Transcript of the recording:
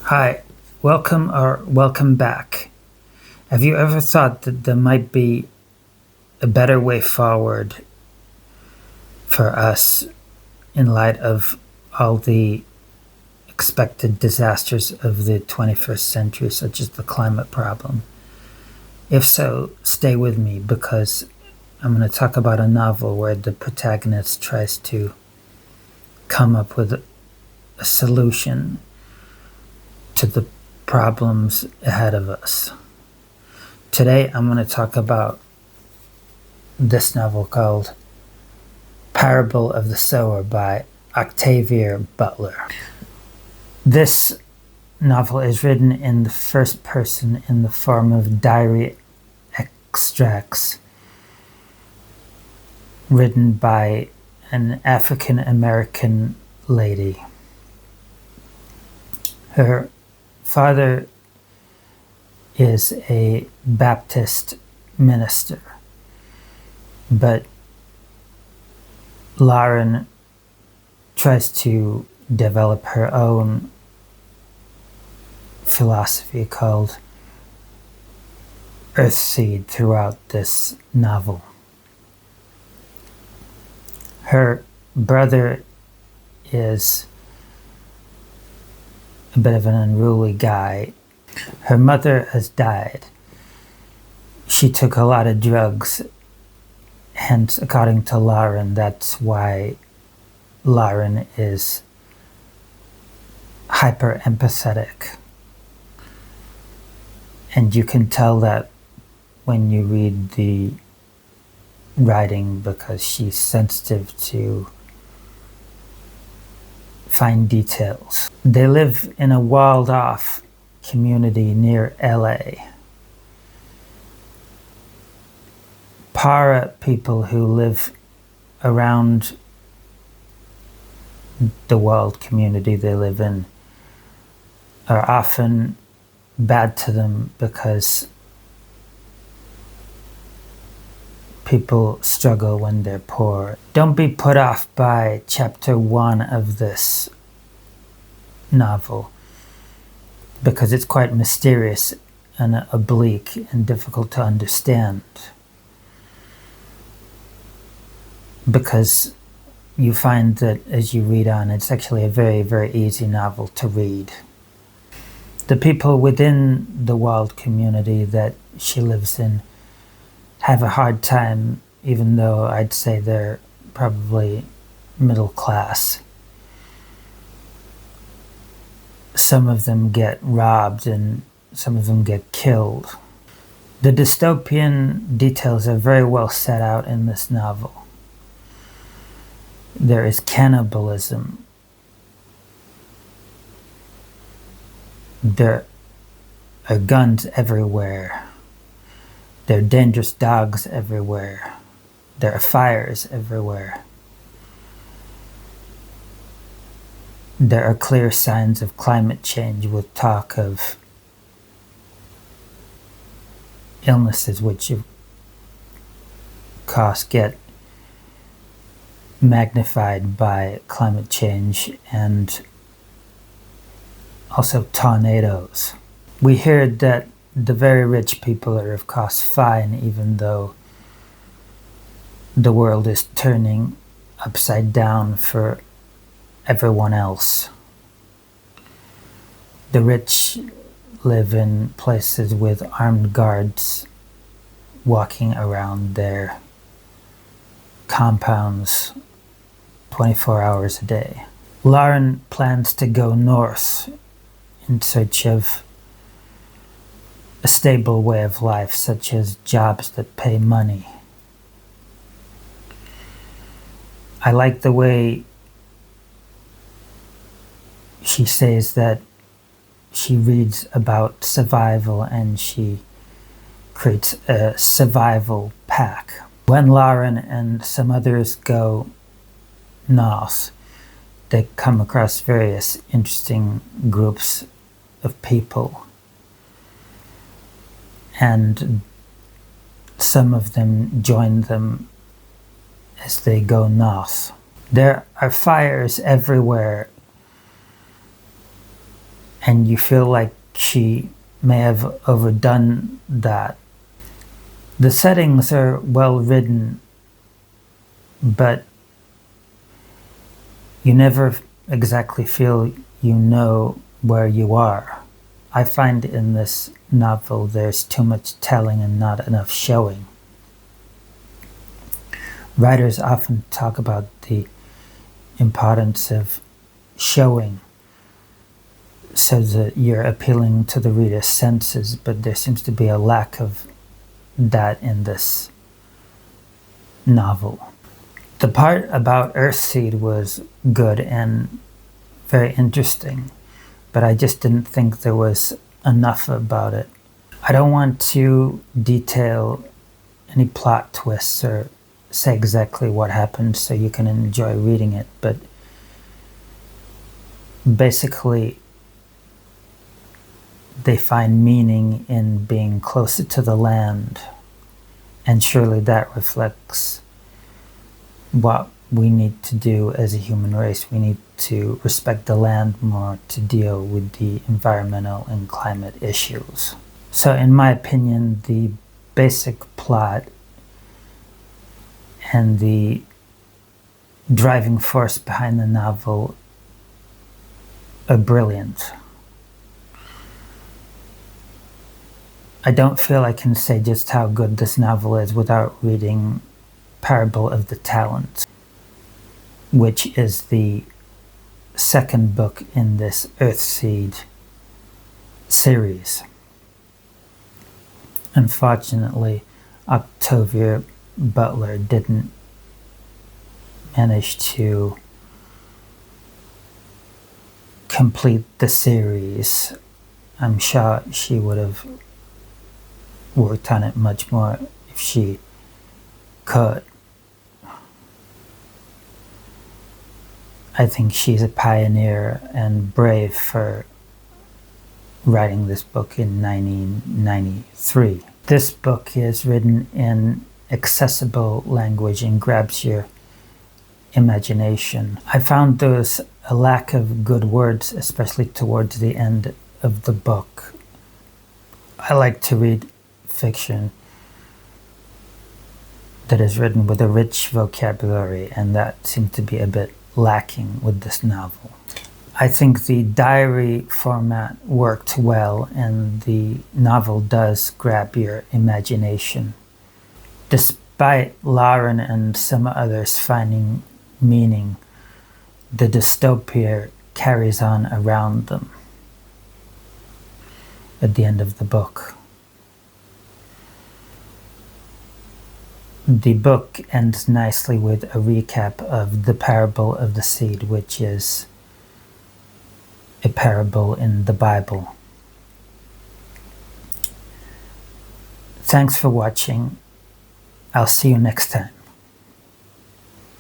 Hi, welcome back. Have you ever thought that there might be a better way forward for us in light of all the expected disasters of the 21st century, such as the climate problem? If so, stay with me because I'm going to talk about a novel where the protagonist tries to come up with a solution to the problems ahead of us. Today I'm going to talk about this novel called Parable of the Sower by Octavia Butler. This novel is written in the first person in the form of diary extracts written by an African American lady. Her father is a Baptist minister, but Lauren tries to develop her own philosophy called Earthseed throughout this novel. Her brother is a bit of an unruly guy. Her mother has died. She took a lot of drugs, hence, according to Lauren, that's why Lauren is hyper empathetic. And you can tell that when you read the writing because she's sensitive to fine details. They live in a walled off community near LA. Para people who live around the walled community they live in are often bad to them because people struggle when they're poor. Don't be put off by chapter 1 of this novel because it's quite mysterious and oblique and difficult to understand, because you find that as you read on, it's actually a very, very easy novel to read. The people within the walled community that she lives in have a hard time, even though I'd say they're probably middle class. Some of them get robbed and some of them get killed. The dystopian details are very well set out in this novel. There is cannibalism. There are guns everywhere. There are dangerous dogs everywhere. There are fires everywhere. There are clear signs of climate change with talk of illnesses which of course get magnified by climate change, and also tornadoes. We heard that the very rich people are of course fine, even though the world is turning upside down for everyone else. The rich live in places with armed guards walking around their compounds 24 hours a day. Lauren plans to go north in search of a stable way of life, such as jobs that pay money. I like the way she says that she reads about survival and she creates a survival pack. When Lauren and some others go north, they come across various interesting groups of people, and some of them join them as they go north. There are fires everywhere, and you feel like she may have overdone that. The settings are well written, but you never exactly feel you know where you are. I find in this novel there's too much telling and not enough showing. Writers often talk about the importance of showing so that you're appealing to the reader's senses, but there seems to be a lack of that in this novel. The part about Earthseed was good and very interesting, but I just didn't think there was enough about it. I don't want to detail any plot twists or say exactly what happened so you can enjoy reading it, but basically they find meaning in being closer to the land, and surely that reflects what we need to do as a human race. We need to respect the land more to deal with the environmental and climate issues. So in my opinion, the basic plot and the driving force behind the novel are brilliant. I don't feel I can say just how good this novel is without reading Parable of the Talents, which is the second book in this Earthseed series. Unfortunately, Octavia Butler didn't manage to complete the series. I'm sure she would have worked on it much more if she could. I think she's a pioneer and brave for writing this book in 1993. This book is written in accessible language and grabs your imagination. I found there was a lack of good words, especially towards the end of the book. I like to read fiction that is written with a rich vocabulary, and that seemed to be a bit lacking with this novel. I think the diary format worked well, and the novel does grab your imagination. Despite Lauren and some others finding meaning, the dystopia carries on around them at the end of the book. The book ends nicely with a recap of the parable of the seed, which is a parable in the Bible. Thanks for watching. I'll see you next time.